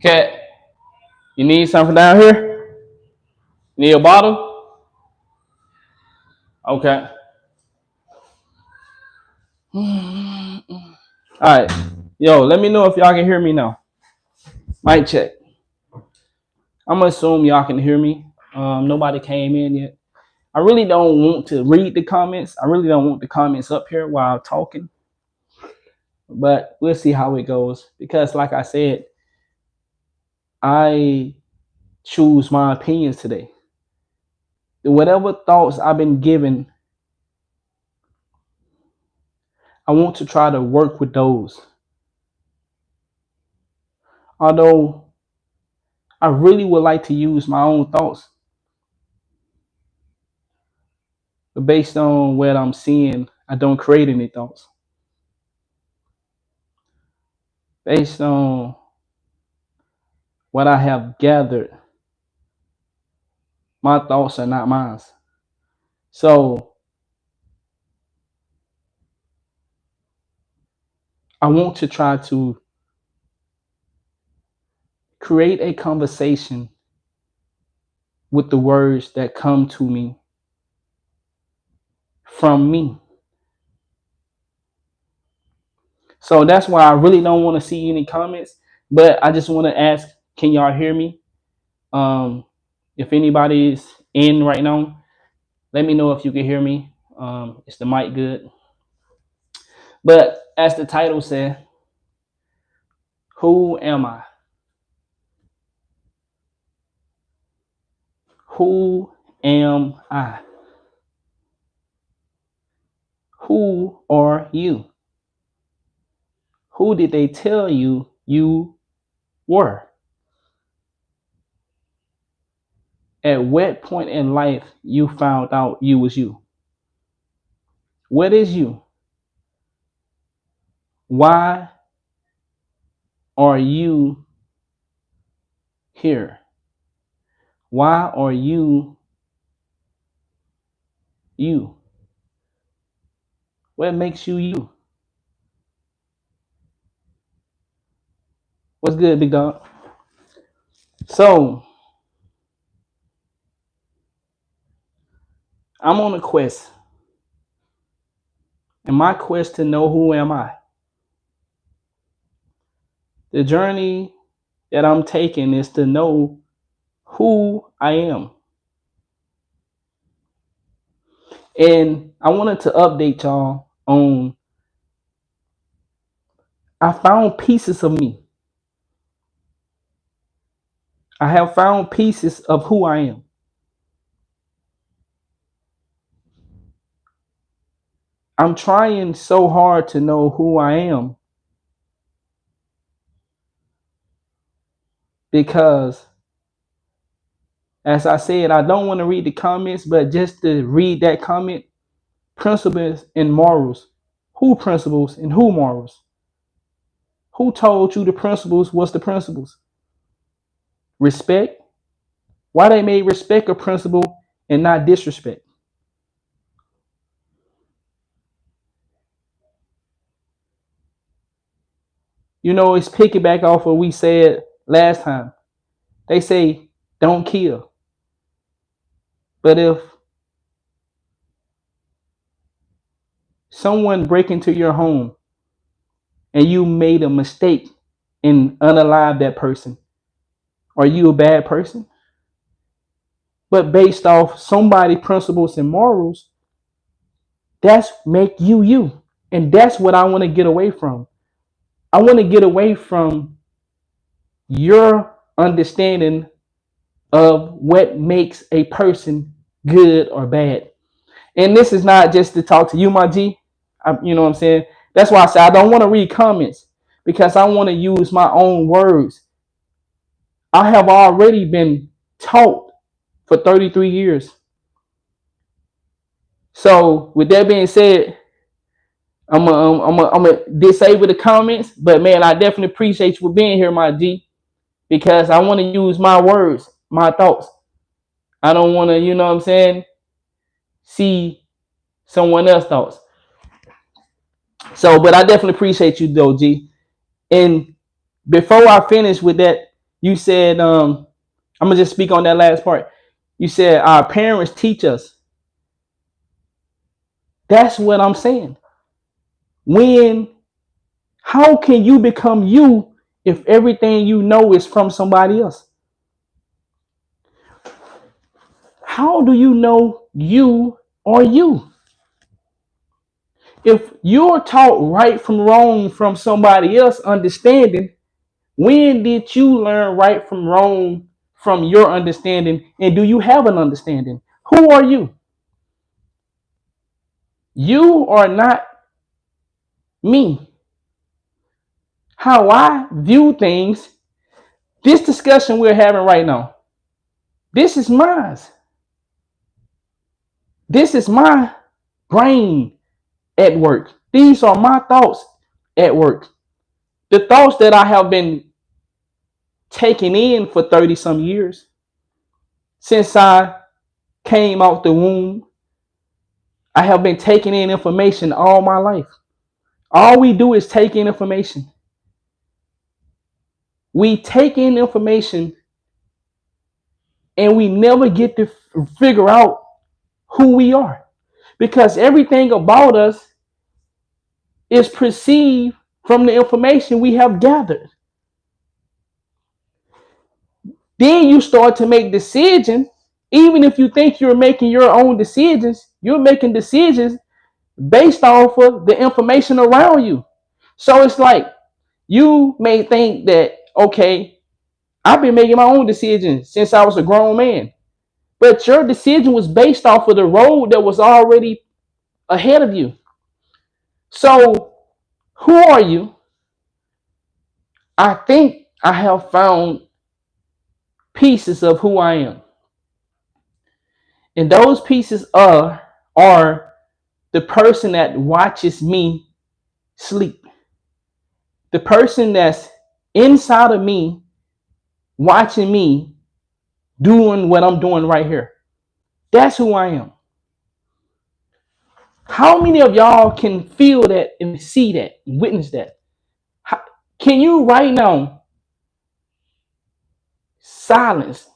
Cat, you need something down here? You need a bottle? Okay. All right. Yo, let me know if y'all can hear me now. Mic check. I'm gonna assume y'all can hear me. Nobody came in yet. I really don't want to read the comments. I really don't want the comments up here while I'm talking. But we'll see how it goes. Because like I said, I choose my opinions today. Whatever thoughts I've been given, I want to try to work with those. Although I really would like to use my own thoughts. But based on what I'm seeing, I don't create any thoughts. Based on what I have gathered, my thoughts are not mine. So I want to try to create a conversation with the words that come to me from me. So that's why I really don't want to see any comments, but I just want to ask, can y'all hear me? If anybody is in right now, let me know if you can hear me. Is the mic good? But as the title said, who am I? Who am I? Who are you? Who did they tell you you were? At what point in life you found out you was you? What is you? Why are you here? Why are you you? What makes you you? What's good, big dog? So I'm on a quest. And my quest to know who am I? The journey that I'm taking is to know who I am. And I wanted to update y'all on I found pieces of me. I have found pieces of who I am. I'm trying so hard to know who I am because, as I said, I don't want to read the comments, but just to read that comment, principles and morals. Who principles and who morals? Who told you the principles was the principles? Respect? Why they made respect a principle and not disrespect? You know, it's piggyback off what we said last time. They say don't kill. But if someone break into your home and you made a mistake and unalive that person, are you a bad person? But based off somebody principles and morals, that's make you you. And that's what I want to get away from. I want to get away from your understanding of what makes a person good or bad. And this is not just to talk to you, my G. You know what I'm saying? That's why I say I don't want to read comments because I want to use my own words. I have already been taught for 33 years. So with that being said, I'm gonna disable the comments, but man, I definitely appreciate you for being here, my G, because I want to use my words, my thoughts. I don't want to, you know what I'm saying, see someone else's thoughts. So, but I definitely appreciate you though, G. And before I finish with that, You said, I'm gonna just speak on that last part. You said our parents teach us. That's what I'm saying. When, how can you become you if everything you know is from somebody else? How do you know you are you? If you're taught right from wrong from somebody else understanding, when did you learn right from wrong from your understanding? And do you have an understanding? Who are you? You are not me. How I view things, this discussion we're having right now, this is mine. This is my brain at work. These are my thoughts at work. The thoughts that I have been taking in for 30 some years since I came out the womb. I have been taking in information all my life. All we do is take in information. We take in information and we never get to figure out who we are because everything about us is perceived from the information we have gathered. Then you start to make decisions. Even if you think you're making your own decisions, you're making decisions based off of the information around you. So it's like you may think that, okay, I've been making my own decisions since I was a grown man. But your decision was based off of the road that was already ahead of you. So who are you? I think I have found pieces of who I am. And those pieces are the person that watches me sleep. The person that's inside of me watching me doing what I'm doing right here. That's who I am. How many of y'all can feel that and see that, and witness that? Can you right now silence?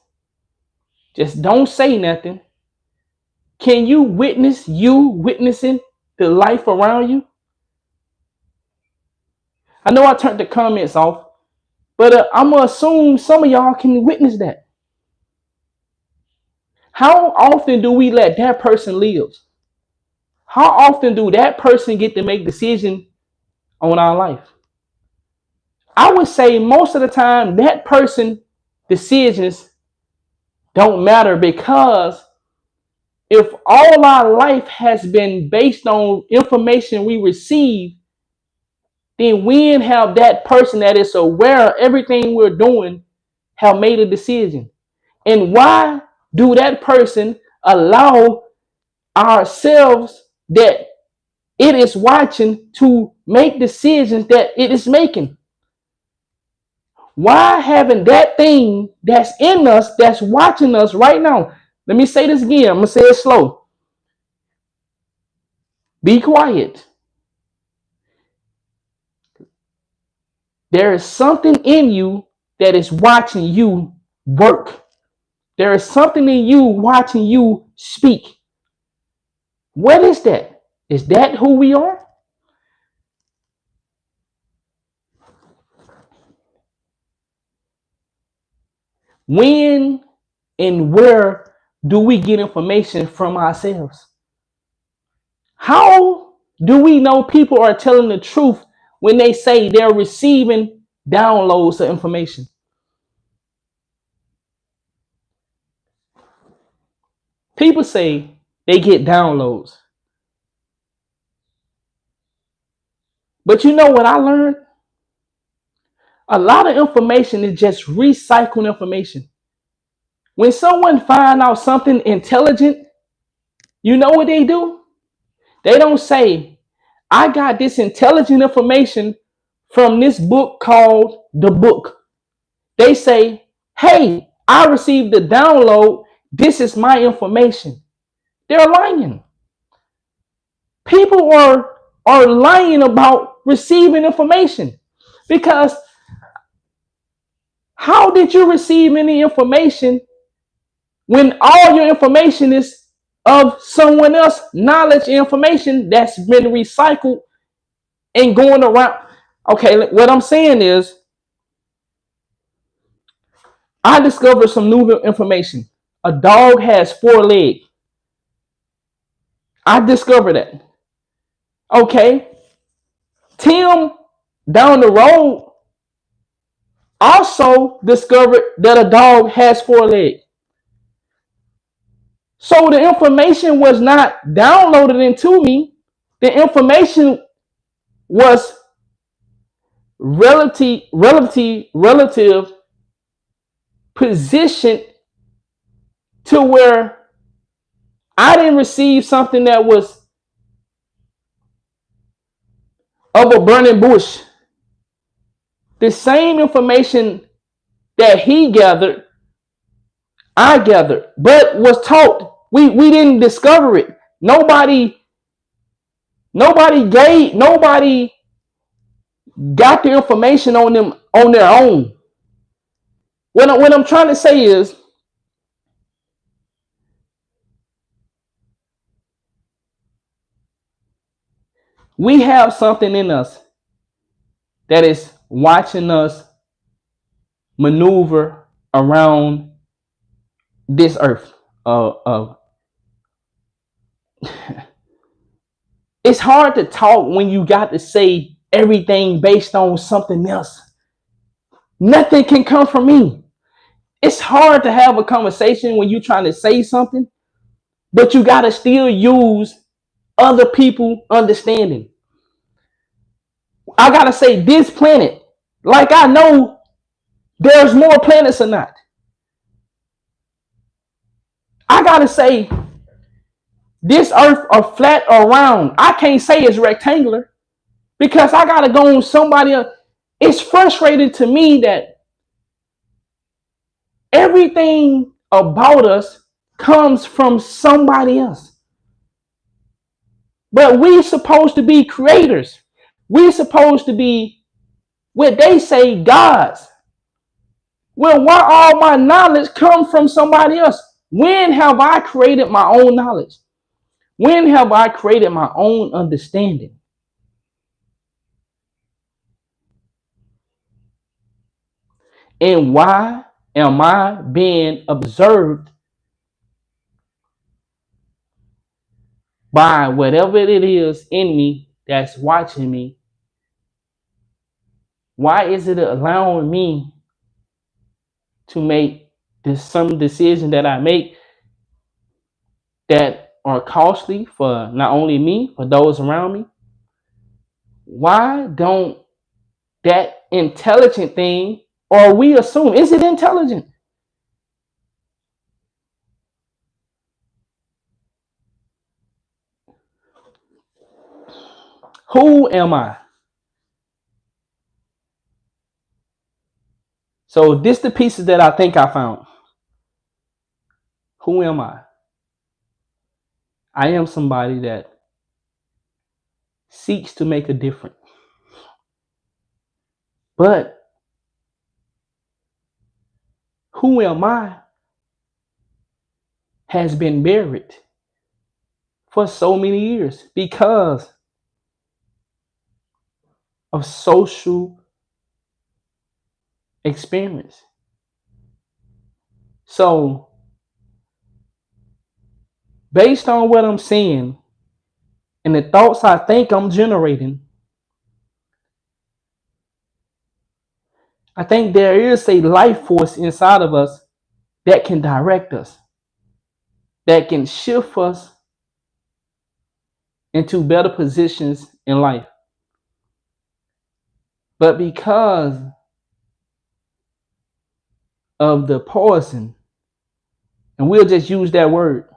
Just don't say nothing. Can you witness you witnessing the life around you? I know I turned the comments off, but I'm going to assume some of y'all can witness that. How often do we let that person live? How often do that person get to make decisions on our life? I would say most of the time that person decisions don't matter because if all our life has been based on information we receive, then when have that person that is aware of everything we're doing have made a decision? And why do that person allow ourselves that it is watching to make decisions that it is making? Why haven't that thing that's in us, that's watching us right now? Let me say this again. I'm going to say it slow. Be quiet. There is something in you that is watching you work. There is something in you watching you speak. What is that? Is that who we are? When and where do we get information from ourselves? How do we know people are telling the truth when they say they're receiving downloads of information? People say they get downloads. But you know what I learned? A lot of information is just recycled information. When someone finds out something intelligent, you know what they do? They don't say, I got this intelligent information from this book called The Book. They say, hey, I received the download. This is my information. They're lying. People are lying about receiving information because How did you receive any information when all your information is of someone else knowledge and information that's been recycled and going around? Okay, what I'm saying is I discovered some new information. A dog has 4 legs. I discovered that. Okay. Tim down the road also discovered that a dog has 4 legs. So the information was not downloaded into me. The information was relative positioned to where I didn't receive something that was of a burning bush. The same information that he gathered, I gathered, but was taught. We didn't discover it. Nobody got the information on them on their own. What I'm trying to say is we have something in us that is watching us maneuver around this earth. It's hard to talk when you got to say everything based on something else. Nothing can come from me. It's hard to have a conversation when you're trying to say something, but you got to still use other people understanding. I got to say this planet, like I know there's more planets or not. I got to say this earth or flat or round. I can't say it's rectangular because I got to go on somebody else. It's frustrating to me that everything about us comes from somebody else. But we're supposed to be creators. We're supposed to be what they say gods. Well, why all my knowledge come from somebody else? When have I created my own knowledge? When have I created my own understanding? And why am I being observed by whatever it is in me that's watching me? Why is it allowing me to make some decision that I make that are costly for not only me, for those around me? Why don't that intelligent thing, or we assume, is it intelligent? Who am I? So this the pieces that I think I found. Who am I? I am somebody that seeks to make a difference. But who am I has been buried for so many years because of social experience. So, based on what I'm seeing and the thoughts I think I'm generating, I think there is a life force inside of us that can direct us, that can shift us into better positions in life. But because of the poison, and we'll just use that word,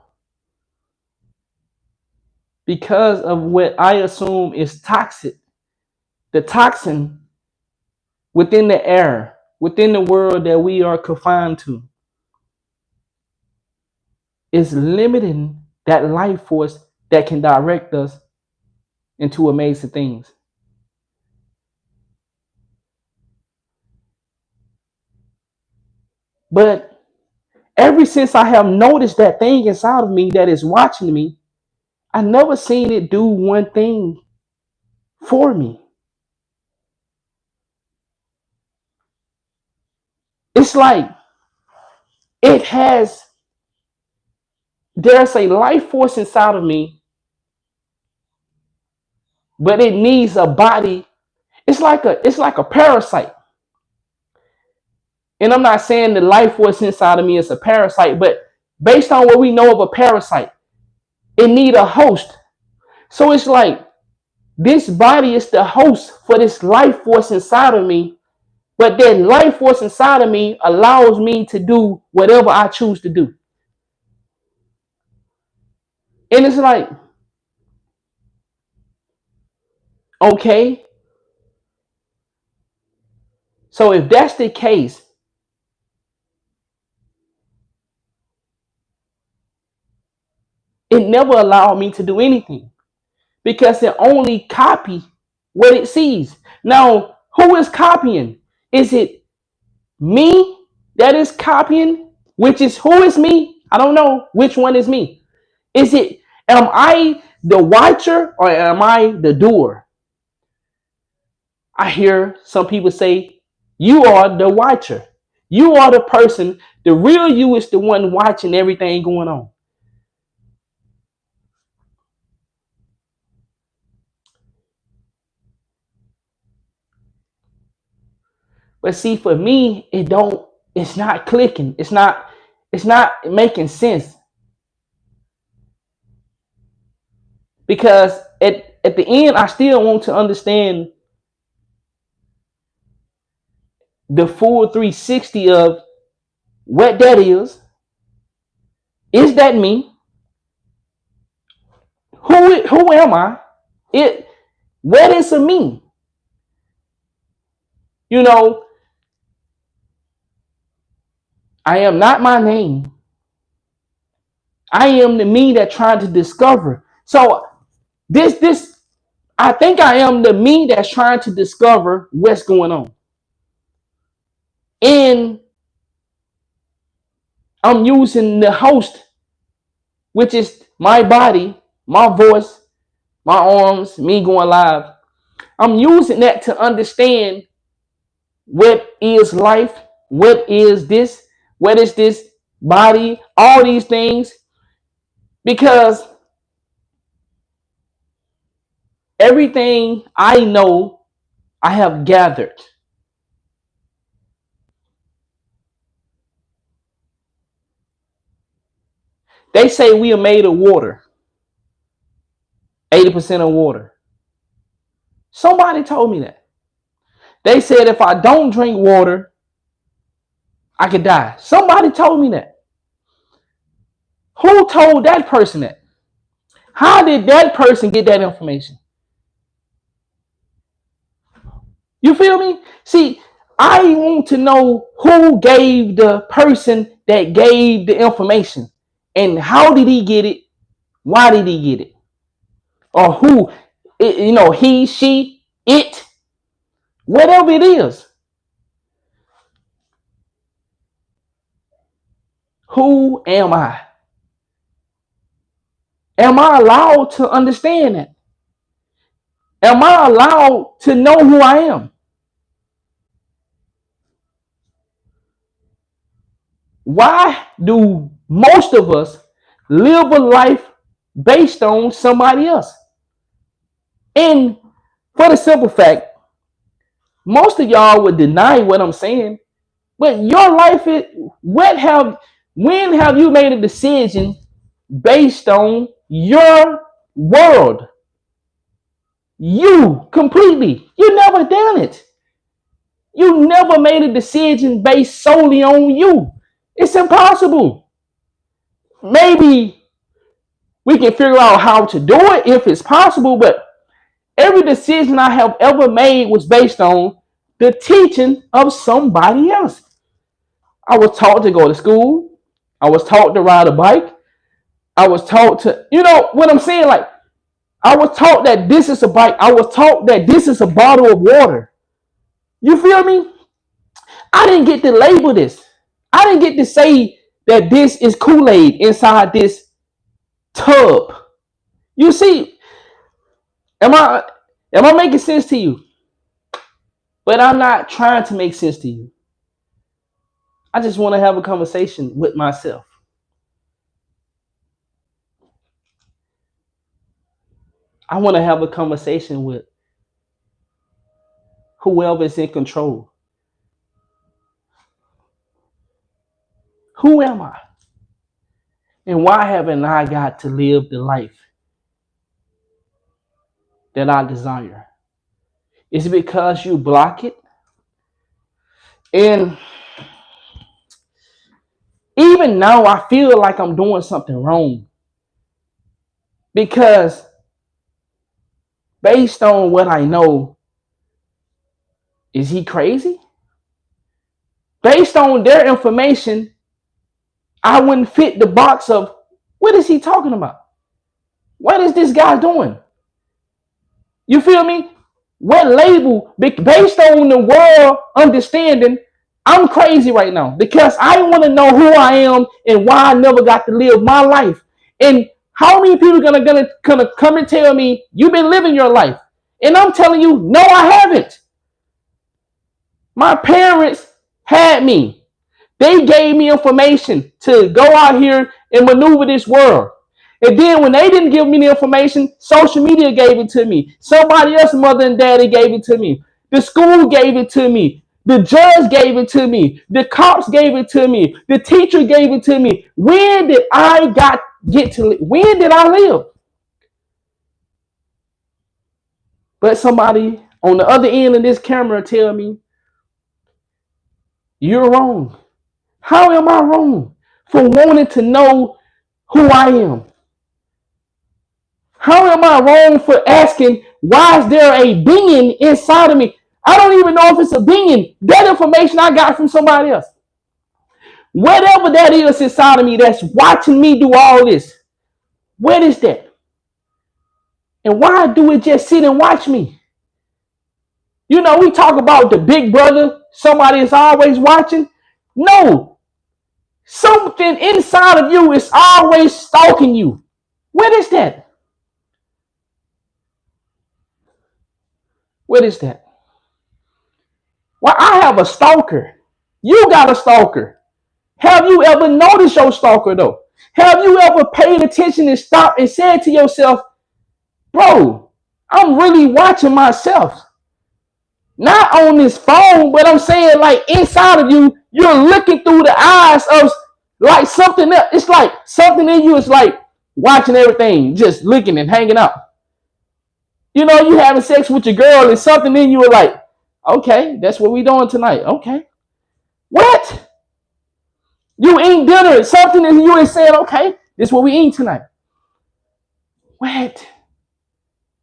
because of what I assume is toxic, the toxin within the air, within the world that we are confined to, is limiting that life force that can direct us into amazing things. But ever since I have noticed that thing inside of me that is watching me, I never seen it do one thing for me. It's like it has, there's a life force inside of me, but it needs a body. It's like a parasite. And I'm not saying the life force inside of me is a parasite, but based on what we know of a parasite, it need a host. So it's like this body is the host for this life force inside of me, but that life force inside of me allows me to do whatever I choose to do. And it's like, okay, so if that's the case, it never allowed me to do anything because it only copy what it sees. Now, who is copying? Is it me that is copying? Which is who is me? I don't know which one is me. Is it, am I the watcher or am I the doer? I hear some people say, you are the watcher. You are the person. The real you is the one watching everything going on. But see, for me, it's not clicking. It's not making sense. Because at the end, I still want to understand the full 360 of what that is. Is that me? Who am I? It what is a me? You know, I am not my name. I am the me that trying to discover. So this I think I am the me that's trying to discover what's going on. And I'm using the host, which is my body, my voice, my arms, me going live. I'm using that to understand what is life, what is this body, all these things, because everything I know, I have gathered. They say we are made of water, 80% of water. Somebody told me that. They said if I don't drink water, I could die. Somebody told me that. Who told that person that? How did that person get that information? You feel me? See, I want to know who gave the person that gave the information and how did he get it? Why did he get it? Or who, he, she, it, whatever it is. Who am I? Am I allowed to understand that? Am I allowed to know who I am? Why do most of us live a life based on somebody else? And for the simple fact, most of y'all would deny what I'm saying, but your life is what have when have you made a decision based on your world? You completely. You never done it. You never made a decision based solely on you. It's impossible. Maybe we can figure out how to do it if it's possible, but every decision I have ever made was based on the teaching of somebody else. I was taught to go to school. I was taught to ride a bike. I was taught to, you know what I'm saying? Like, I was taught that this is a bike. I was taught that this is a bottle of water. You feel me? I didn't get to label this. I didn't get to say that this is Kool-Aid inside this tub. You see, am I making sense to you? But I'm not trying to make sense to you. I just want to have a conversation with myself. I want to have a conversation with whoever is in control. Who am I? And why haven't I got to live the life that I desire? Is it because you block it? And even now, I feel like I'm doing something wrong because based on what I know, is he crazy? Based on their information, I wouldn't fit the box of what is he talking about? What is this guy doing? You feel me? What label, based on the world understanding, I'm crazy right now because I want to know who I am and why I never got to live my life. And how many people are gonna come and tell me you've been living your life? And I'm telling you, no, I haven't. My parents had me. They gave me information to go out here and maneuver this world. And then when they didn't give me the information, social media gave it to me. Somebody else, mother and daddy, gave it to me. The school gave it to me. The judge gave it to me. The cops gave it to me. The teacher gave it to me. When did I get to live? When did I live? But somebody on the other end of this camera tell me, you're wrong. How am I wrong for wanting to know who I am? How am I wrong for asking, why is there a being inside of me? I don't even know if it's a being. That information I got from somebody else. Whatever that is inside of me that's watching me do all this, what is that? And why do it just sit and watch me? You know, we talk about the big brother, somebody is always watching. No, something inside of you is always stalking you. What is that? What is that? Well, I have a stalker. You got a stalker. Have you ever noticed your stalker though? Have you ever paid attention and stopped and said to yourself, bro, I'm really watching myself? Not on this phone, but I'm saying like inside of you, you're looking through the eyes of like something else. It's like something in you is like watching everything, just looking and hanging out. You know, you having sex with your girl and something in you is like, okay, that's what we doing tonight. Okay. What? You eat dinner, something in you is saying, okay, this is what we eat tonight. What?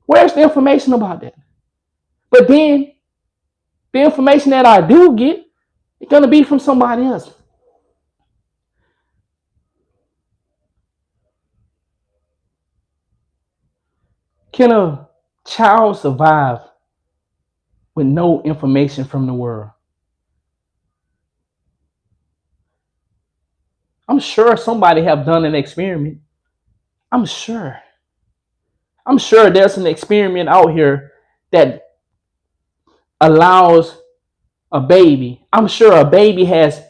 Where's the information about that? But then the information that I do get, it's gonna be from somebody else. Can a child survive with no information from the world? I'm sure somebody have done an experiment. I'm sure. I'm sure there's an experiment out here that allows a baby. I'm sure a baby has,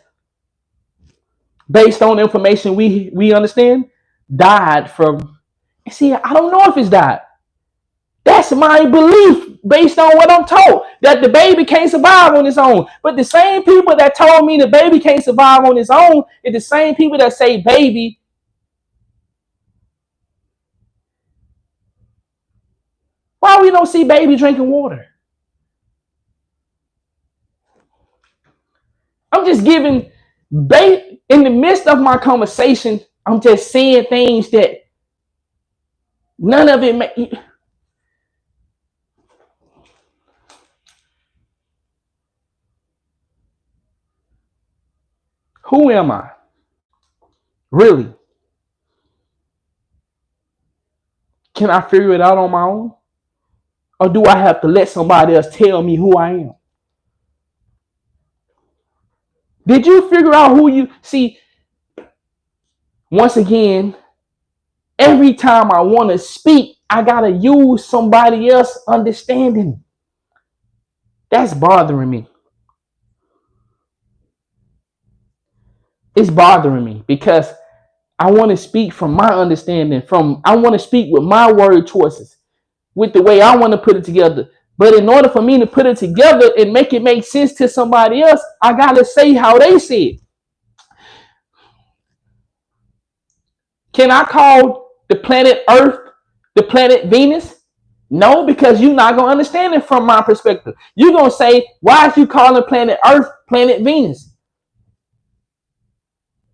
based on the information we understand, died from. See, I don't know if it's died. That's my belief based on what I'm told, that the baby can't survive on its own. But the same people that told me the baby can't survive on its own is the same people that say baby. Why we don't see baby drinking water? I'm just giving bait in the midst of my conversation. I'm just saying things that none of it make. Who am I? Really? Can I figure it out on my own? Or do I have to let somebody else tell me who I am? Did you figure out who you see? Once again, every time I want to speak, I gotta use somebody else understanding. That's bothering me. It's bothering me because I want to speak from my understanding, I want to speak with my word choices, with the way I want to put it together. But in order for me to put it together and make it make sense to somebody else, I gotta say how they say it. Can I call the planet Earth the planet Venus? No, because you're not gonna understand it from my perspective. You're gonna say, why is you calling planet Earth planet Venus?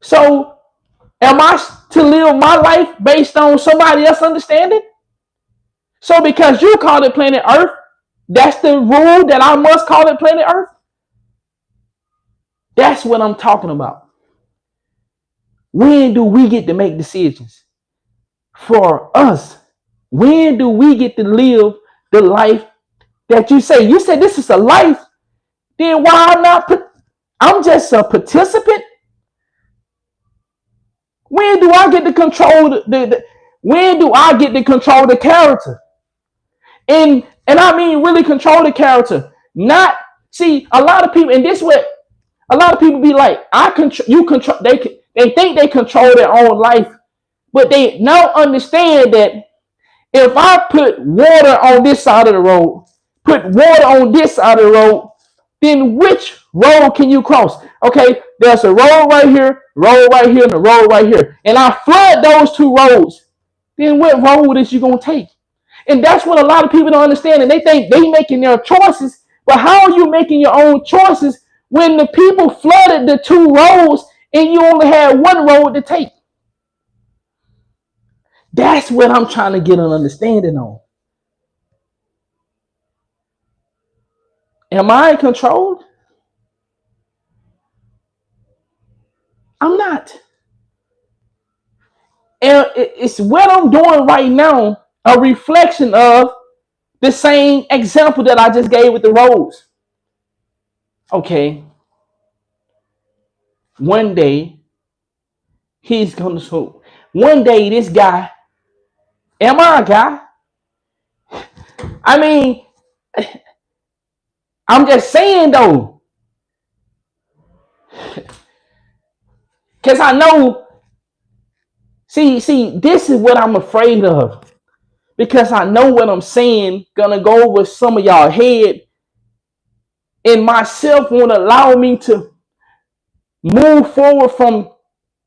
So am I to live my life based on somebody else's understanding? So because you call it planet Earth, that's the rule that I must call it planet Earth? That's what I'm talking about. When do we get to make decisions for us? When do we get to live the life that you say? You said this is a life. Then why I'm not? I'm just a participant. When do I get to control when do I get to control the character? And I mean really control the character. Not see a lot of people, and this way a lot of people be like, I control you control they think they control their own life, but they now understand that if I put water on this side of the road, put water on this side of the road, then which road can you cross? Okay, there's a road right here, and a road right here. And I flood those two roads. Then what road is you going to take? And that's what a lot of people don't understand. And they think they making their choices. But how are you making your own choices when the people flooded the two roads and you only had one road to take? That's what I'm trying to get an understanding on. Am I controlled? I'm not. And it's what I'm doing right now, a reflection of the same example that I just gave with the roads. Okay, one day he's gonna so one day this guy, am I a guy? I mean, I'm just saying though, because I know, see, this is what I'm afraid of. Because I know what I'm saying gonna go over some of y'all head, and myself won't allow me to move forward from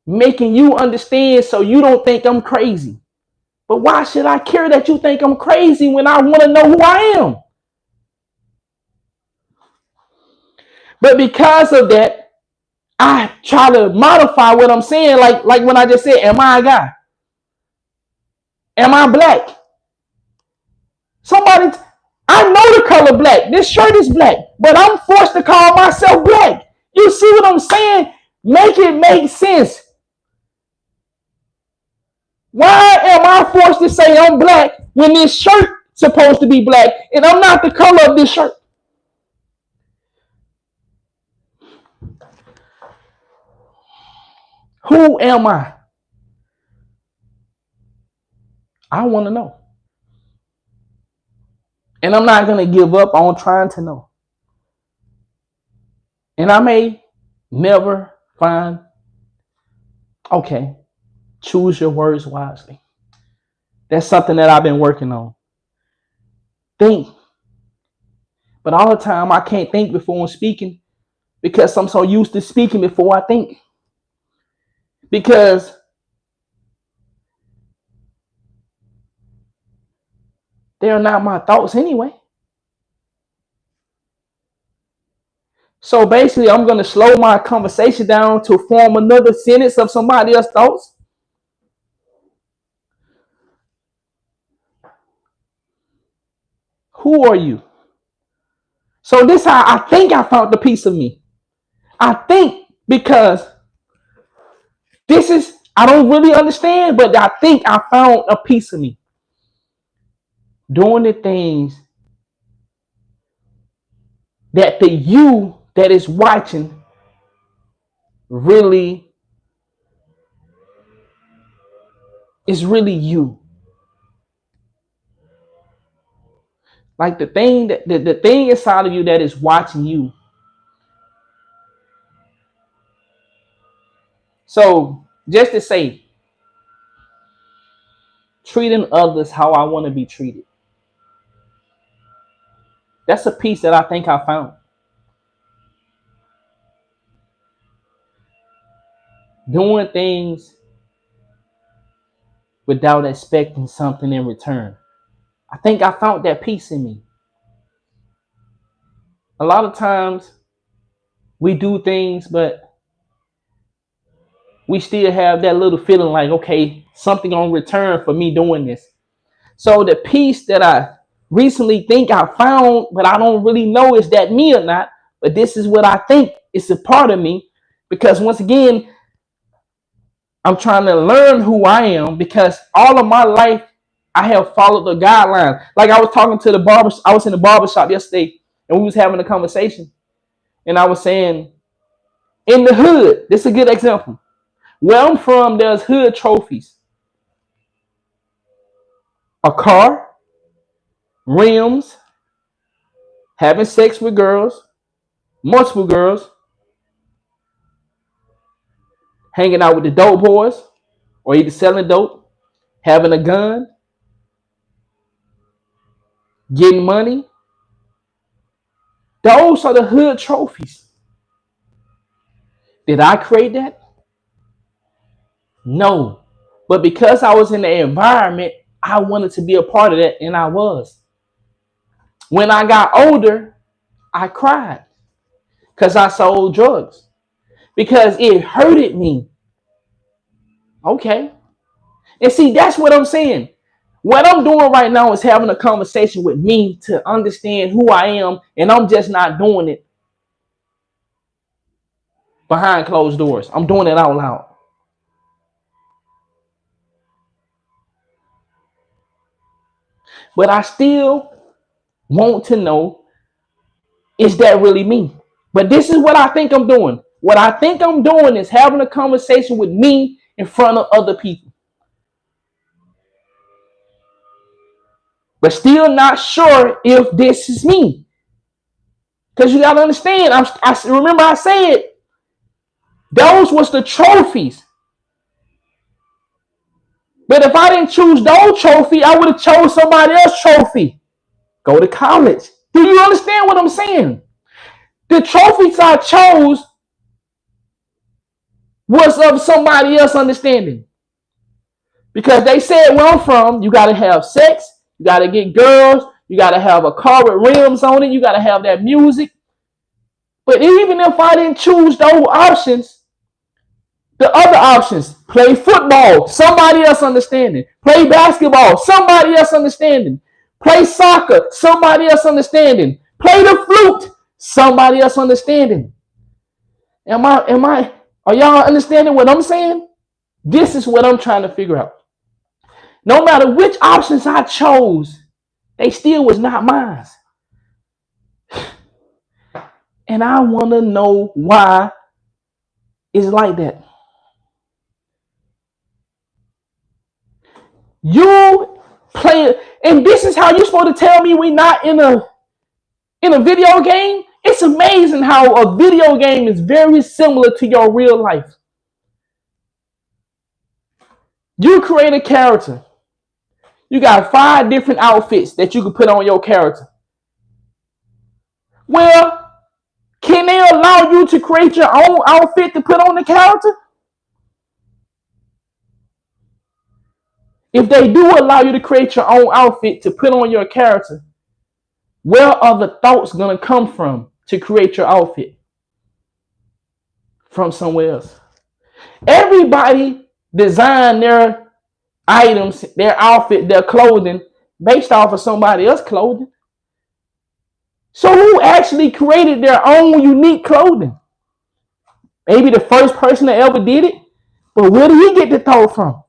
making you understand so you don't think I'm crazy. But why should I care that you think I'm crazy when I want to know who I am? But because of that, I try to modify what I'm saying. Like when I just said, am I a guy? Am I black? Somebody, I know the color black. This shirt is black, but I'm forced to call myself black. You see what I'm saying? Make it make sense. Why am I forced to say I'm black when this shirt is supposed to be black and I'm not the color of this shirt? Who am I? I want to know. And I'm not going to give up on trying to know. And I may never find, okay, choose your words wisely. That's something that I've been working on. Think. But all the time, I can't think before I'm speaking because I'm so used to speaking before I think. Because they're not my thoughts anyway. So basically, I'm going to slow my conversation down to form another sentence of somebody else's thoughts. Who are you? So this is how I think I found the piece of me. I think because this is, I don't really understand, but I think I found a piece of me. Doing the things that the you that is watching really is really you. Like the thing that the thing inside of you that is watching you. So just to say, treating others how I want to be treated. That's a piece that I think I found. Doing things without expecting something in return. I think I found that piece in me. A lot of times we do things, but we still have that little feeling like, okay, something on return for me doing this. So the piece that I recently think I found, but I don't really know is that me or not, but this is what I think is a part of me. Because once again, I'm trying to learn who I am because all of my life I have followed the guidelines. Like I was talking to the barber, I was in the barber shop yesterday and we was having a conversation. And I was saying, in the hood, this is a good example. Where I'm from, there's hood trophies. A car, rims, having sex with girls, multiple girls, hanging out with the dope boys, or either selling dope, having a gun, getting money. Those are the hood trophies. Did I create that? No. But because I was in the environment, I wanted to be a part of that, and I was. When I got older, I cried because I sold drugs because it hurted me. Okay. And see, that's what I'm saying. What I'm doing right now is having a conversation with me to understand who I am, and I'm just not doing it behind closed doors. I'm doing it out loud. But I still want to know, is that really me? But this is what I think I'm doing. What I think I'm doing is having a conversation with me in front of other people. But still not sure if this is me. Because you got to understand, I remember I said, those was the trophies. But if I didn't choose those trophy, I would have chose somebody else's trophy. Go to college. Do you understand what I'm saying? The trophies I chose was of somebody else's understanding. Because they said where I'm from, you got to have sex, you got to get girls, you got to have a car with rims on it, you got to have that music. But even if I didn't choose those options, the other options, play football, somebody else understanding. Play basketball, somebody else understanding. Play soccer, somebody else understanding. Play the flute, somebody else understanding. Are y'all understanding what I'm saying? This is what I'm trying to figure out. No matter which options I chose, they still was not mine. And I want to know why it's like that. You play, and this is how you're supposed to tell me we're not in a video game? It's amazing how a video game is very similar to your real life. You create a character. You got 5 different outfits that you can put on your character. Well, can they allow you to create your own outfit to put on the character? If they do allow you to create your own outfit to put on your character, where are the thoughts going to come from to create your outfit? From somewhere else. Everybody design their items, their outfit, their clothing based off of somebody else's clothing. So who actually created their own unique clothing? Maybe the first person that ever did it, but where did he get the thought from?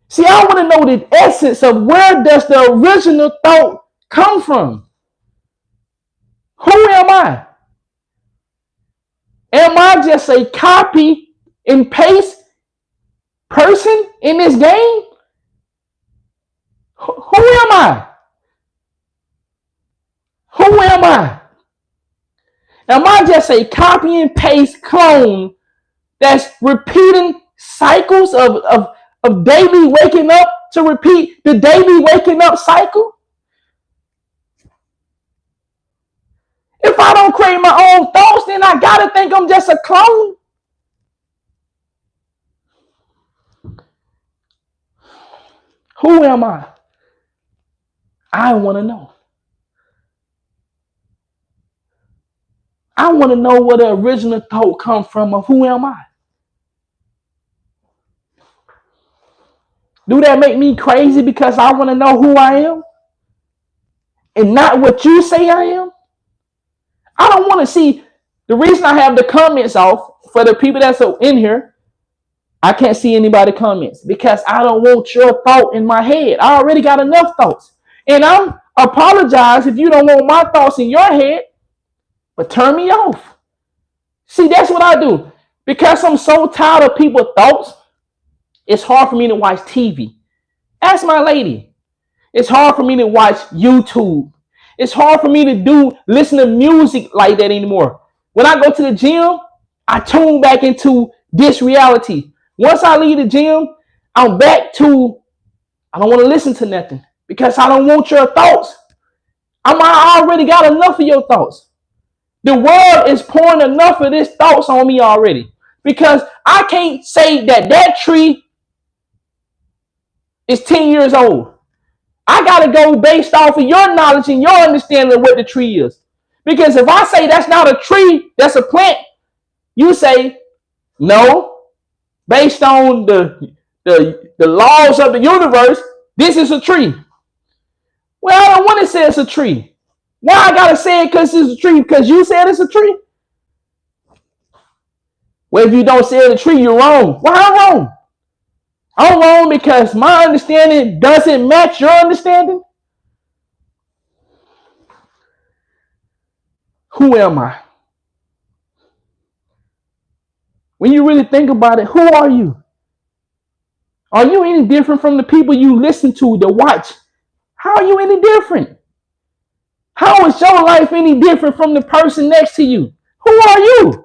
See, I want to know the essence of where does the original thought come from? Who am I? Am I I just a copy and paste person in this game? Who am I? Who am I? Am I just a copy and paste clone that's repeating cycles of daily waking up to repeat the daily waking up cycle? If I don't create my own thoughts, then I gotta think I'm just a clone. Who am I? I want to know. I want to know where the original thought comes from of who am I? Do that make me crazy because I want to know who I am and not what you say I am? I don't want to see. The reason I have the comments off for the people that's in here, I can't see anybody comments because I don't want your thought in my head. I already got enough thoughts. And I apologize if you don't want my thoughts in your head, but turn me off. See, that's what I do. Because I'm so tired of people's thoughts, it's hard for me to watch TV. Ask my lady. It's hard for me to watch YouTube. It's hard for me to listen to music like that anymore. When I go to the gym, I tune back into this reality. Once I leave the gym, I'm back to, I don't want to listen to nothing because I don't want your thoughts. I already got enough of your thoughts. The world is pouring enough of this thoughts on me already because I can't say that tree is 10 years old. I got to go based off of your knowledge and your understanding of what the tree is. Because if I say that's not a tree, that's a plant, you say, no, based on the laws of the universe, this is a tree. Well, I don't want to say it's a tree. Why I got to say it because it's a tree? Because you said it's a tree? Well, if you don't say it's a tree, you're wrong. Why I'm wrong? I'm wrong because my understanding doesn't match your understanding. Who am I? When you really think about it, who are you? Are you any different from the people you listen to watch? How are you any different? How is your life any different from the person next to you? Who are you?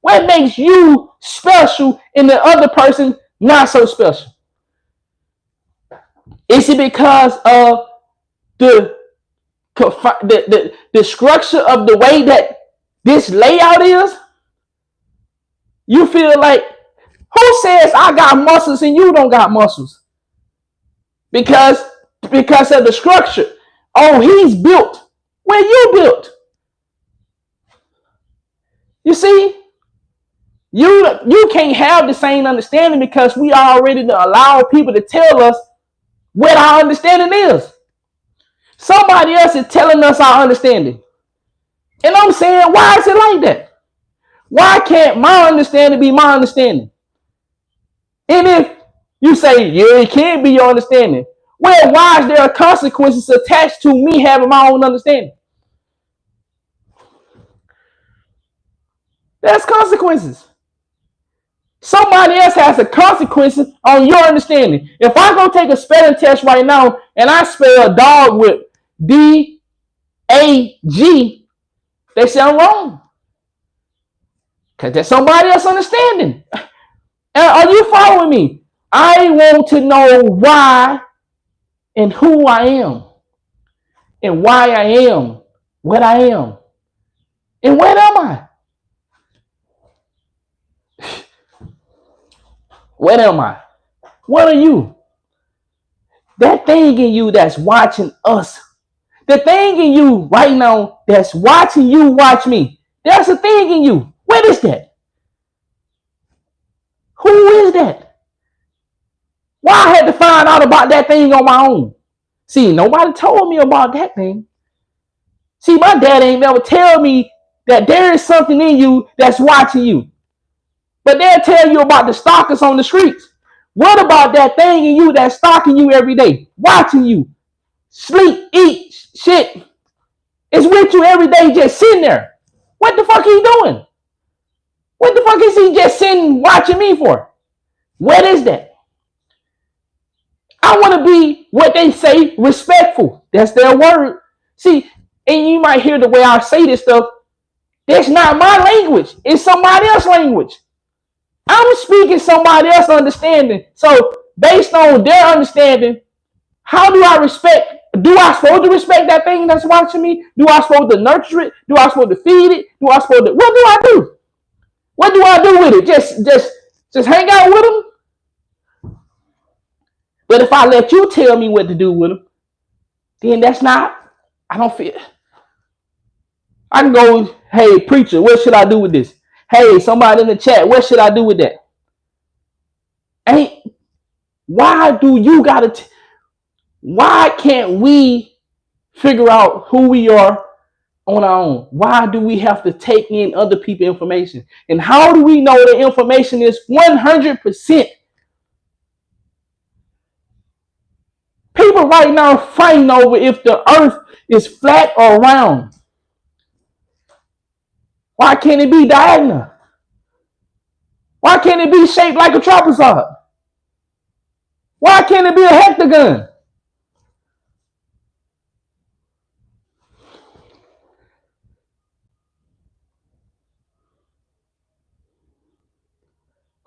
What makes you special and the other person not so special? Is it because of the structure of the way that this layout is? You feel like, who says I got muscles and you don't got muscles? Because of the structure. Oh, he's built. Where you built? You see? You can't have the same understanding because we already allow people to tell us what our understanding is. Somebody else is telling us our understanding. And I'm saying, why is it like that? Why can't my understanding be my understanding? And if you say, yeah, it can't be your understanding, well, why is there consequences attached to me having my own understanding? There's consequences. Somebody else has a consequence on your understanding. If I go take a spelling test right now and I spell dog with D-A-G, they say I'm wrong. Because there's somebody else understanding. Are you following me? I want to know why and who I am. And why I am what I am. And where am I? What am I? What are you? That thing in you that's watching us. The thing in you right now that's watching you watch me. There's a thing in you. What is that? Who is that? Why I had to find out about that thing on my own? See, nobody told me about that thing. See, my dad ain't never tell me that there is something in you that's watching you. But they'll tell you about the stalkers on the streets. What about that thing in you that's stalking you every day, watching you, sleep, eat, shit? It's with you every day, just sitting there. What the fuck are you doing? What the fuck is he just sitting watching me for? What is that? I want to be what they say respectful. That's their word. See, and you might hear the way I say this stuff. That's not my language. It's somebody else's language. I'm speaking somebody else's understanding. So based on their understanding, how do I respect? Do I supposed to respect that thing that's watching me? Do I supposed to nurture it? Do I supposed to feed it? Do I supposed to? What do I do? What do I do with it? Just hang out with them? But if I let you tell me what to do with them, then that's not. I don't feel. I can go, hey preacher, what should I do with this? Hey, somebody in the chat, what should I do with that? Ain't why do you gotta? Why can't we figure out who we are on our own? Why do we have to take in other people's information? And how do we know the information is 100%? People right now fighting over if the earth is flat or round. Why can't it be diagonal? Why can't it be shaped like a trapezoid? Why can't it be a hectagon?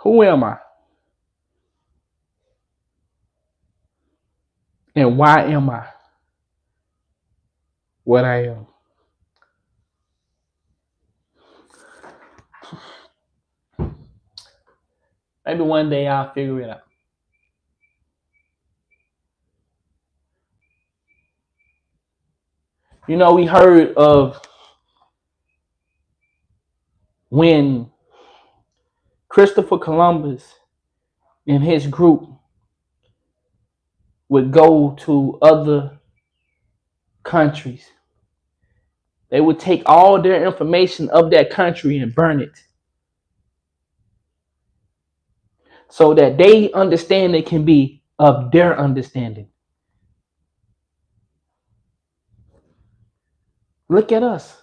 Who am I? And why am I what I am? Maybe one day I'll figure it out. You know, we heard of when Christopher Columbus and his group would go to other countries. They would take all their information of that country and burn it, so that they understanding can be of their understanding. Look at us.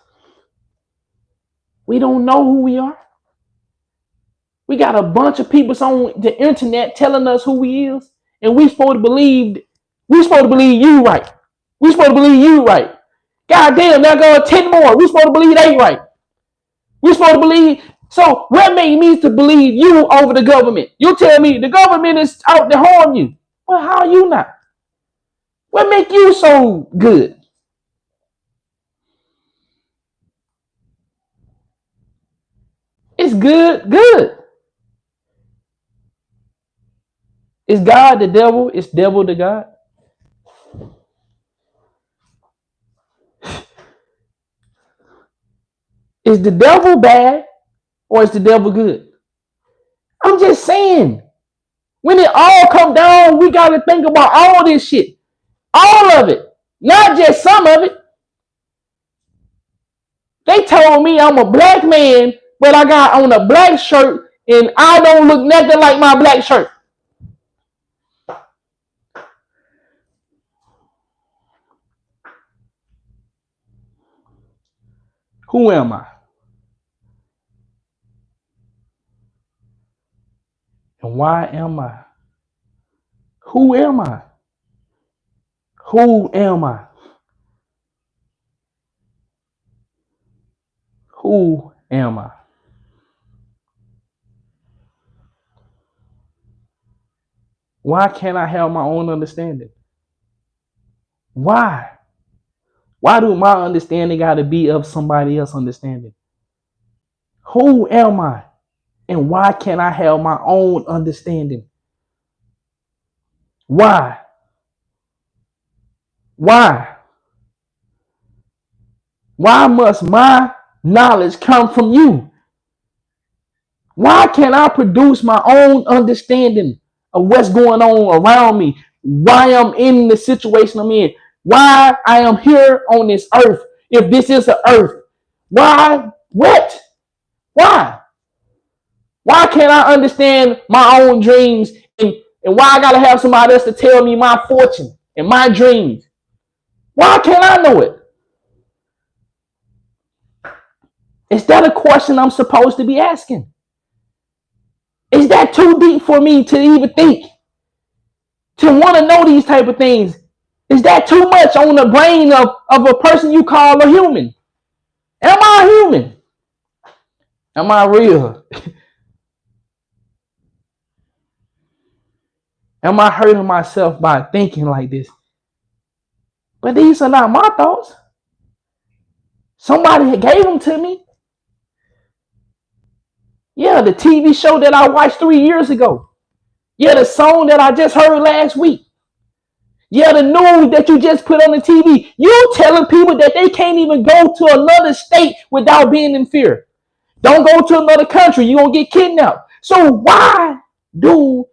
We don't know who we are. We got a bunch of people on the internet telling us who we is, and we supposed to believe you right. We supposed to believe you right. God damn, there go 10 more. We supposed to believe they right. We supposed to believe. So what made me to believe you over the government? You tell me the government is out to harm you. Well, how are you not? What make you so good? It's good, good. Is God the devil? Is devil the God? Is the devil bad or is the devil good? I'm just saying. When it all come down, we got to think about all this shit. All of it. Not just some of it. They told me I'm a black man, but I got on a black shirt and I don't look nothing like my black shirt. Who am I? And why am I? Who am I? Who am I? Who am I? Why can't I have my own understanding? Why? Why do my understanding got to be of somebody else's understanding? Who am I? And why can't I have my own understanding? Why? Why? Why must my knowledge come from you? Why can't I produce my own understanding of what's going on around me? Why I'm in the situation I'm in? Why I am here on this earth? If this is an earth, why? What? Why? Why can't I understand my own dreams and why I gotta have somebody else to tell me my fortune and my dreams? Why can't I know it? Is that a question I'm supposed to be asking? Is that too deep for me to even think? To want to know these type of things? Is that too much on the brain of a person you call a human? Am I a human? Am I real? Am I hurting myself by thinking like this? But these are not my thoughts. Somebody gave them to me. Yeah, the TV show that I watched 3 years ago. Yeah, the song that I just heard last week. Yeah, the news that you just put on the TV. You telling people that they can't even go to another state without being in fear. Don't go to another country. You're going to get kidnapped. So why do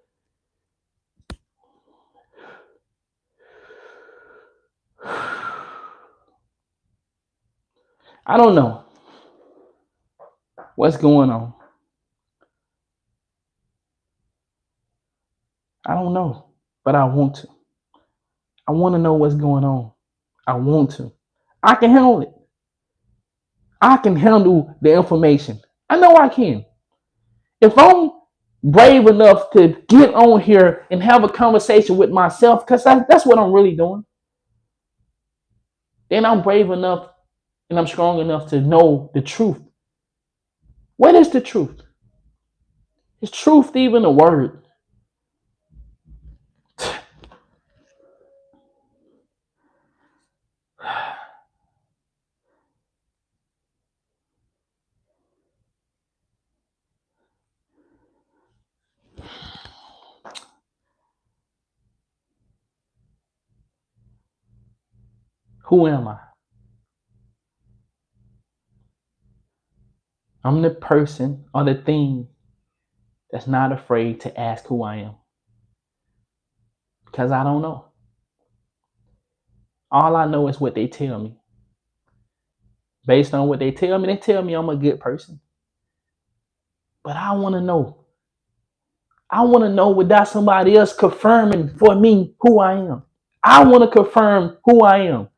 I don't know what's going on. I don't know, but I want to. I want to know what's going on. I want to. I can handle it. I can handle the information. I know I can. If I'm brave enough to get on here and have a conversation with myself, because that's what I'm really doing, then I'm brave enough and I'm strong enough to know the truth. What is the truth? Is truth even a word? Who am I? I'm the person or the thing that's not afraid to ask who I am. Because I don't know. All I know is what they tell me. Based on what they tell me I'm a good person. But I want to know. I want to know without somebody else confirming for me who I am. I want to confirm who I am.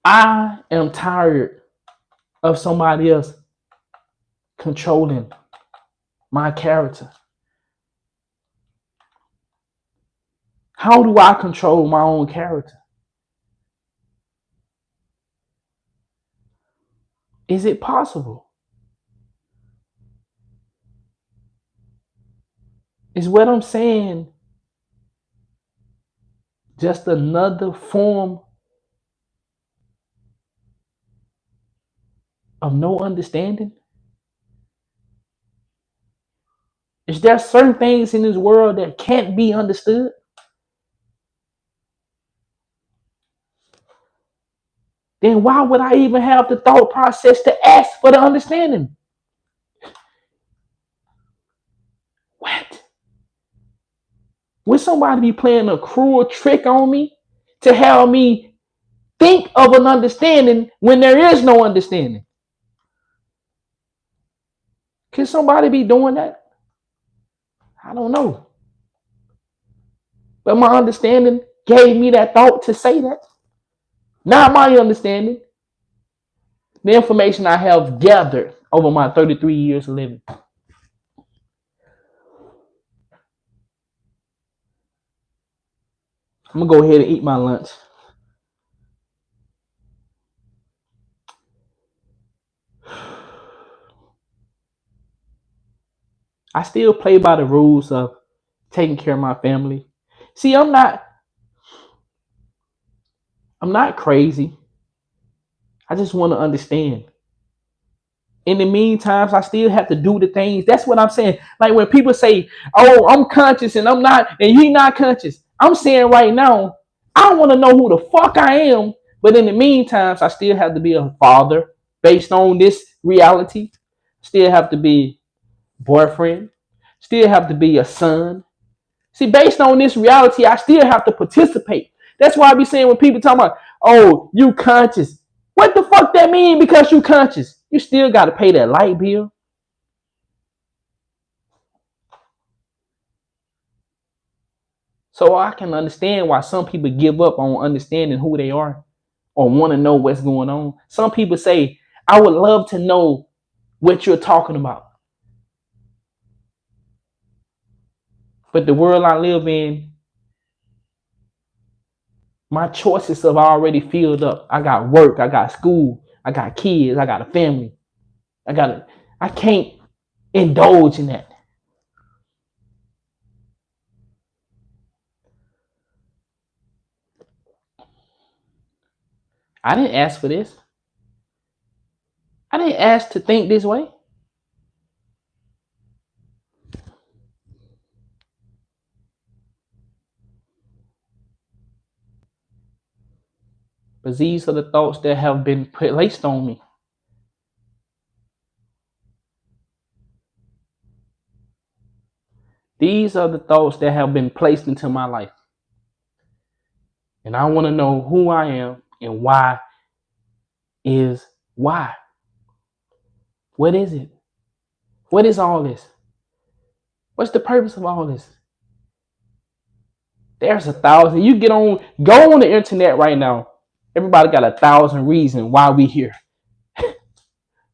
I am tired of somebody else controlling my character. How do I control my own character? Is it possible? Is what I'm saying just another form of no understanding? Is there certain things in this world that can't be understood? Then why would I even have the thought process to ask for the understanding? What? Would somebody be playing a cruel trick on me to have me think of an understanding when there is no understanding? Can somebody be doing that? I don't know. But my understanding gave me that thought to say that. Not my understanding. The information I have gathered over my 33 years of living. I'm going to go ahead and eat my lunch. I still play by the rules of taking care of my family. See, I'm not crazy. I just want to understand. In the meantime, I still have to do the things. That's what I'm saying. Like when people say, "Oh, I'm conscious and I'm not, and you're not conscious." I'm saying right now, I want to know who the fuck I am. But in the meantime, I still have to be a father based on this reality. Still have to be boyfriend. Still have to be a son. See, based on this reality, I still have to participate. That's why I be saying when people talk about, "Oh, you conscious." What the fuck that mean because you conscious? You still got to pay that light bill. So I can understand why some people give up on understanding who they are or want to know what's going on. Some people say, "I would love to know what you're talking about. But the world I live in, my choices have already filled up. I got work, I got school, I got kids, I got a family. I can't indulge in that. I didn't ask for this. I didn't ask to think this way. But these are the thoughts that have been placed on me. These are the thoughts that have been placed into my life. And I want to know who I am and why is why. What is it? What is all this? What's the purpose of all this? There's 1,000. You go on the internet right now. Everybody got 1,000 reasons why we here.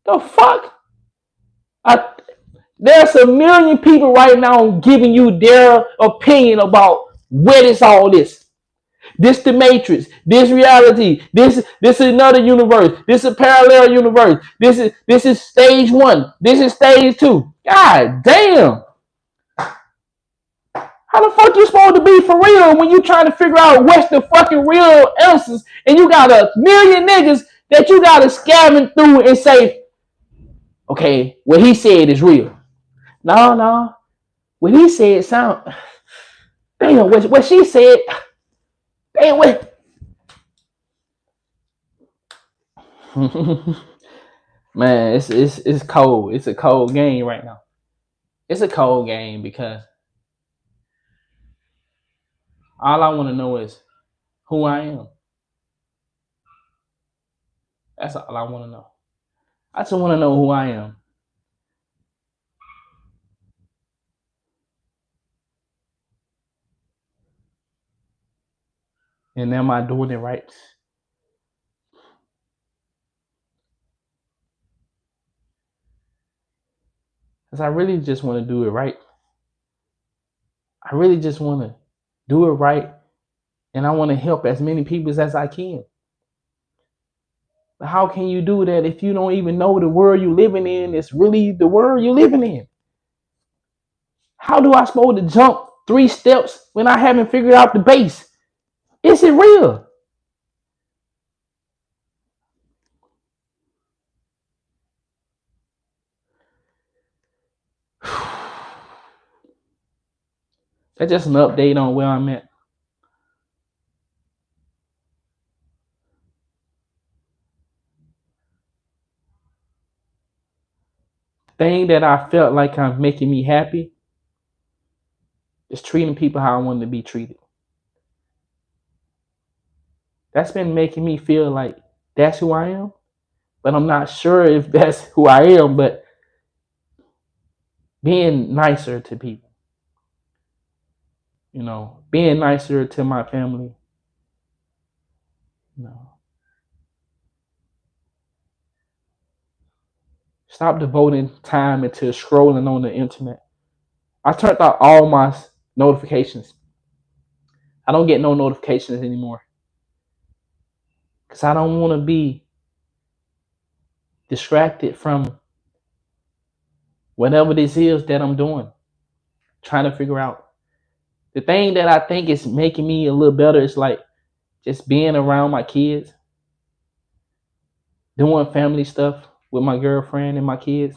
The fuck? There's a million people right now giving you their opinion about what is all this. This the Matrix. This reality. This is another universe. This is a parallel universe. This is stage 1. This is stage 2. God damn. How the fuck you supposed to be for real when you trying to figure out what's the fucking real answers and you got a million niggas that you gotta scavenge through and say, okay, what he said is real. No. What he said sound. Damn, what she said. Damn, what? Man, it's cold. It's a cold game right now. It's a cold game because all I want to know is who I am. That's all I want to know. I just want to know who I am. And am I doing it right? Because I really just want to do it right. I really just want to do it right. And I want to help as many people as I can. But how can you do that if you don't even know the world you're living in is really the world you're living in? How do I supposed to jump 3 steps when I haven't figured out the base? Is it real? That's just an update on where I'm at. Thing that I felt like I'm making me happy is treating people how I want to be treated. That's been making me feel like that's who I am. But I'm not sure if that's who I am, but being nicer to people. Being nicer to my family. Stop devoting time into scrolling on the internet. I turned out all my notifications. I don't get no notifications anymore. Because I don't want to be distracted from whatever this is that I'm doing. Trying to figure out. The thing that I think is making me a little better is like just being around my kids. Doing family stuff with my girlfriend and my kids.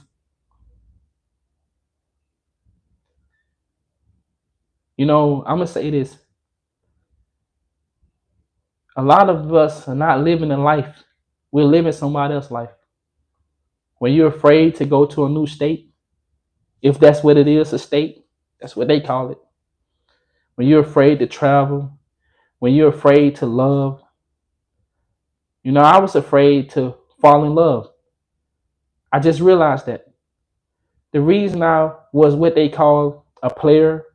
I'm going to say this. A lot of us are not living a life. We're living somebody else's life. When you're afraid to go to a new state, if that's what it is, a state, that's what they call it. When you're afraid to travel, when you're afraid to love. I was afraid to fall in love. I just realized that. The reason I was what they call a player,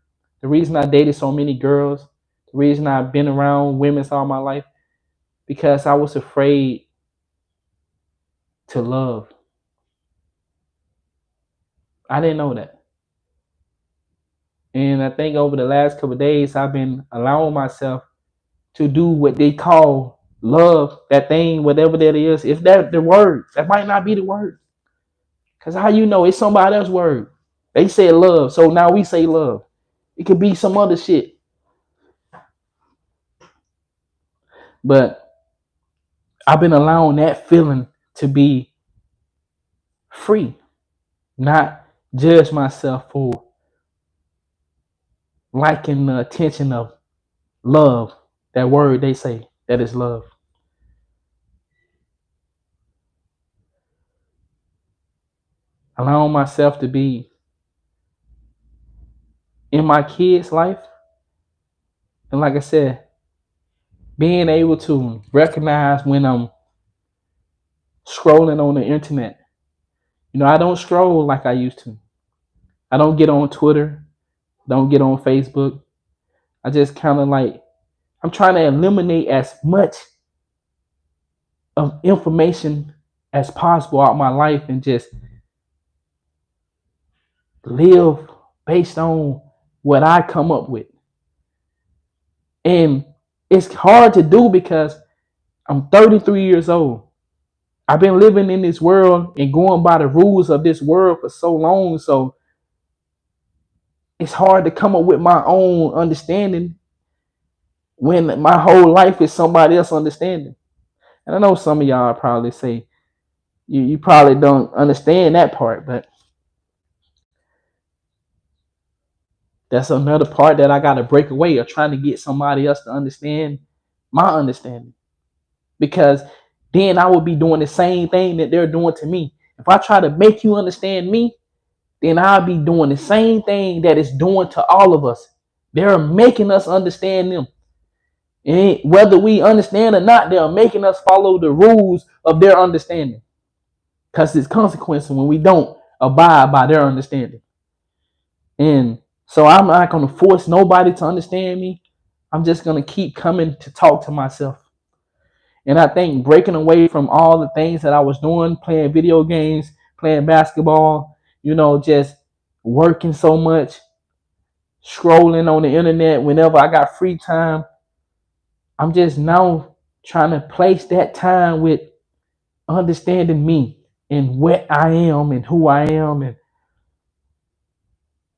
the reason I dated so many girls, the reason I've been around women all my life, because I was afraid to love. I didn't know that. And I think over the last couple of days, I've been allowing myself to do what they call love, that thing, whatever that is. If that the word, that might not be the word. Because how you know it's somebody else's word? They said love, so now we say love. It could be some other shit. But I've been allowing that feeling to be free, not judge myself for liking the attention of love. That word they say that is love. Allowing myself to be in my kids' life. And like I said, being able to recognize when I'm scrolling on the internet. You know, I don't scroll like I used to. I don't get on Twitter, don't get on Facebook. I just kind of like, I'm trying to eliminate as much of information as possible out of my life and just live based on what I come up with. And it's hard to do because I'm 33 years old. I've been living in this world and going by the rules of this world for so long. So it's hard to come up with my own understanding when my whole life is somebody else's understanding. And I know some of y'all probably say you probably don't understand that part, but that's another part that I got to break away of trying to get somebody else to understand my understanding. Because then I would be doing the same thing that they're doing to me. If I try to make you understand me, then I'll be doing the same thing that it's doing to all of us. They're making us understand them. And whether we understand or not, they're making us follow the rules of their understanding. Because it's consequences when we don't abide by their understanding. And so I'm not going to force nobody to understand me. I'm just going to keep coming to talk to myself. And I think breaking away from all the things that I was doing, playing video games, playing basketball, just working so much, scrolling on the internet whenever I got free time, I'm just now trying to place that time with understanding me and what I am and who I am. And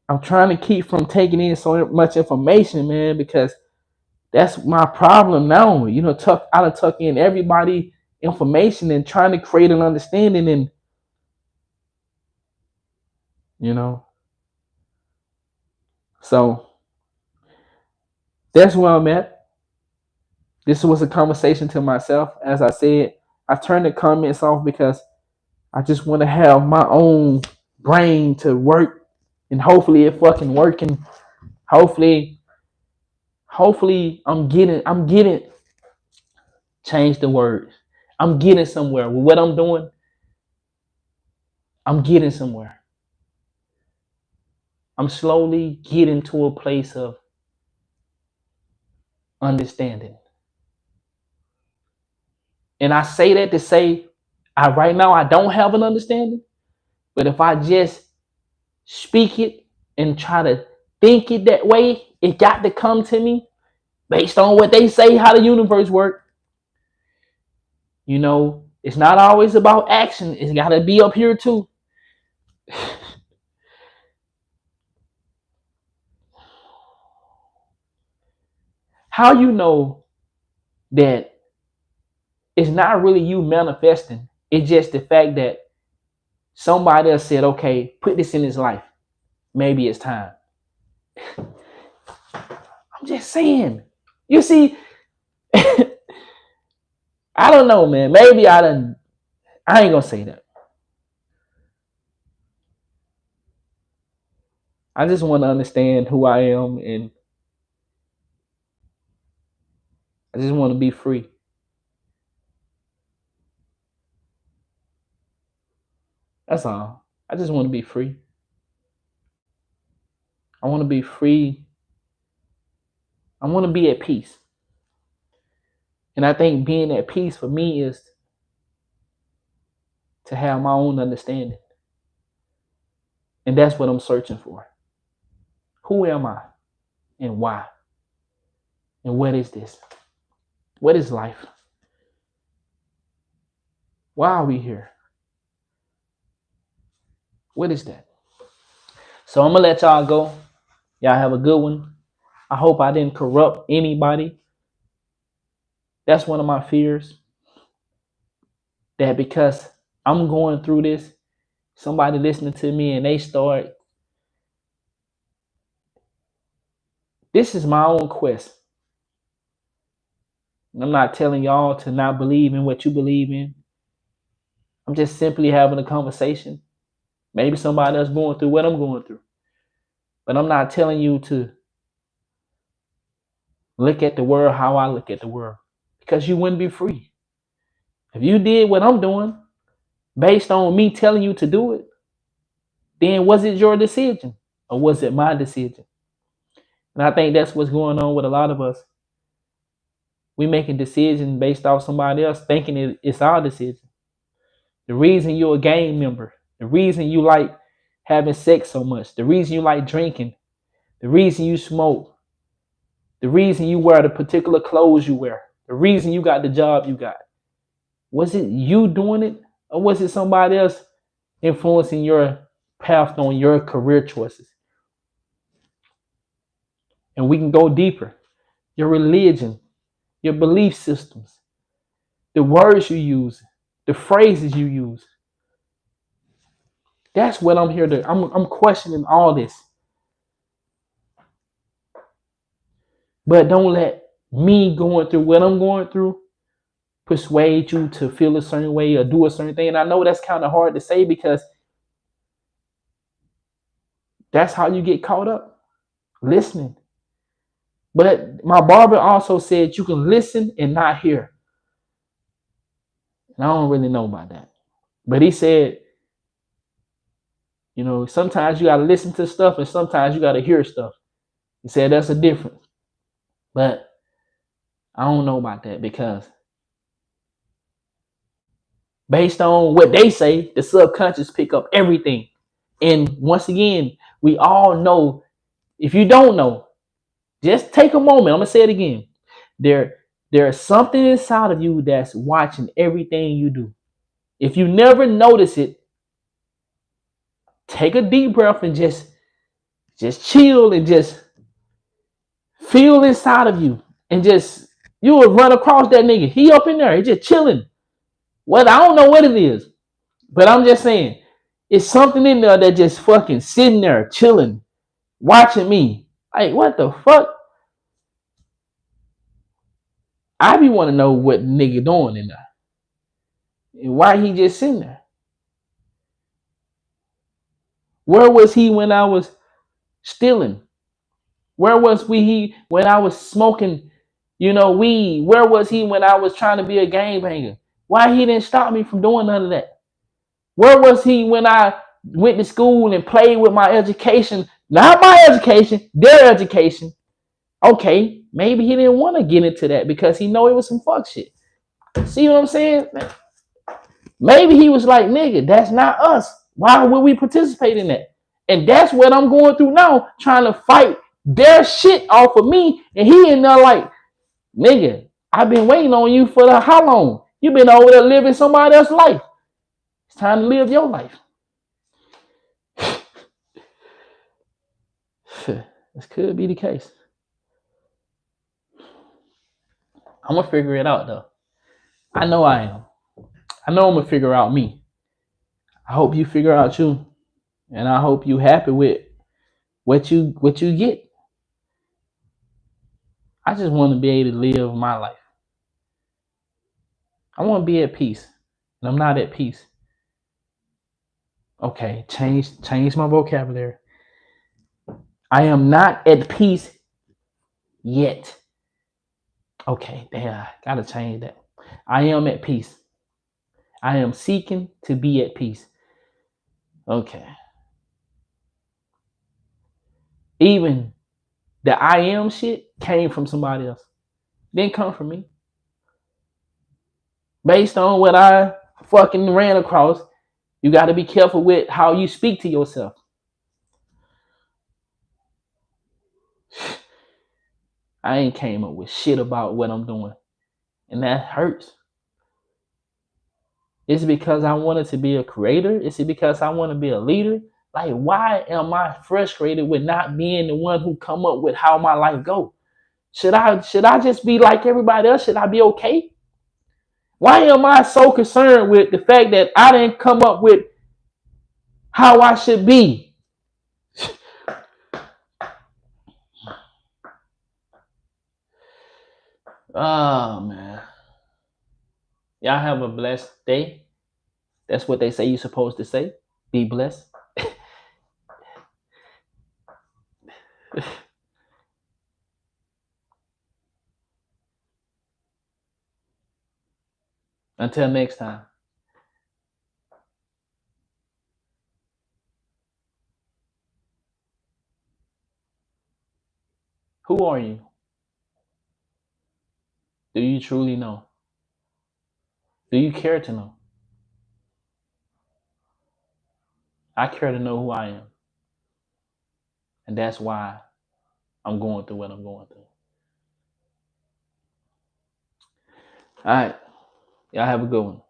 I'm trying to keep from taking in so much information, man, because that's my problem now. I done tuck in everybody information and trying to create an understanding and so that's where I'm at. This was a conversation to myself. As I said, I turned the comments off because I just want to have my own brain to work, and hopefully it fucking working. Hopefully I'm getting change the words. I'm getting somewhere with what I'm doing. I'm getting somewhere. I'm slowly getting to a place of understanding. And I say that to say, right now I don't have an understanding, but if I just speak it and try to think it that way, it got to come to me based on what they say, how the universe works. It's not always about action. It's got to be up here too. How you know that it's not really you manifesting? It's just the fact that somebody else said, okay, put this in his life. Maybe it's time. I'm just saying. You see, I don't know, man. Maybe I ain't gonna say that. I just want to understand who I am, and I just want to be free. That's all. I just want to be free. I want to be free. I want to be at peace. And I think being at peace for me is to have my own understanding. And that's what I'm searching for. Who am I and why? And what is this? What is life? Why are we here? What is that? So I'm going to let y'all go. Y'all have a good one. I hope I didn't corrupt anybody. That's one of my fears. That because I'm going through this, somebody listening to me and they start, this is my own quest. I'm not telling y'all to not believe in what you believe in. I'm just simply having a conversation. Maybe somebody else going through what I'm going through. But I'm not telling you to look at the world how I look at the world, because you wouldn't be free. If you did what I'm doing based on me telling you to do it, then was it your decision or was it my decision? And I think that's what's going on with a lot of us. We making decisions based off somebody else thinking it's our decision. The reason you're a gang member, the reason you like having sex so much, the reason you like drinking, the reason you smoke, the reason you wear the particular clothes you wear, the reason you got the job you got. Was it you doing it or was it somebody else influencing your path on your career choices? And we can go deeper. Your religion, your belief systems, the words you use, the phrases you use. That's what I'm here to. I'm questioning all this. But don't let me going through what I'm going through persuade you to feel a certain way or do a certain thing. And I know that's kind of hard to say because that's how you get caught up, listening. But my barber also said you can listen and not hear. And I don't really know about that. But he said, sometimes you got to listen to stuff and sometimes you got to hear stuff. He said that's a difference. But I don't know about that because based on what they say, the subconscious pick up everything. And once again, we all know, if you don't know, just take a moment. I'm going to say it again. There's something inside of you that's watching everything you do. If you never notice it, take a deep breath and just chill and just feel inside of you. And you will run across that nigga. He up in there. He just chilling. Well, I don't know what it is. But I'm just saying, it's something in there that just fucking sitting there, chilling, watching me. Like, what the fuck? I be want to know what nigga doing in there. And why he just sitting there. Where was he when I was stealing? Where was he when I was smoking, weed? Where was he when I was trying to be a gangbanger? Why he didn't stop me from doing none of that? Where was he when I went to school and played with my education? Not my education, their education. Okay, maybe he didn't want to get into that because he know it was some fuck shit. See what I'm saying? Maybe he was like, nigga, that's not us. Why would we participate in that? And that's what I'm going through now, trying to fight their shit off of me. And he in there like, nigga, I've been waiting on you for how long? You've been over there living somebody else's life. It's time to live your life. This could be the case. I'm going to figure it out, though. I know I am. I know I'm going to figure out me. I hope you figure out you. And I hope you happy with what you get. I just want to be able to live my life. I want to be at peace. And I'm not at peace. Okay, change my vocabulary. I am not at peace yet. Okay, damn, gotta change that. I am at peace. I am seeking to be at peace. Okay. Even the I am shit came from somebody else. Didn't come from me. Based on what I fucking ran across, you got to be careful with how you speak to yourself. I ain't came up with shit about what I'm doing. And that hurts. Is it because I wanted to be a creator? Is it because I want to be a leader? Like, why am I frustrated with not being the one who come up with how my life go? Should I just be like everybody else? Should I be okay? Why am I so concerned with the fact that I didn't come up with how I should be? Oh man. Y'all have a blessed day. That's what they say you're supposed to say. Be blessed. Until next time. Who are you? Do you truly know? Do you care to know? I care to know who I am. And that's why I'm going through what I'm going through. All right. Y'all have a good one.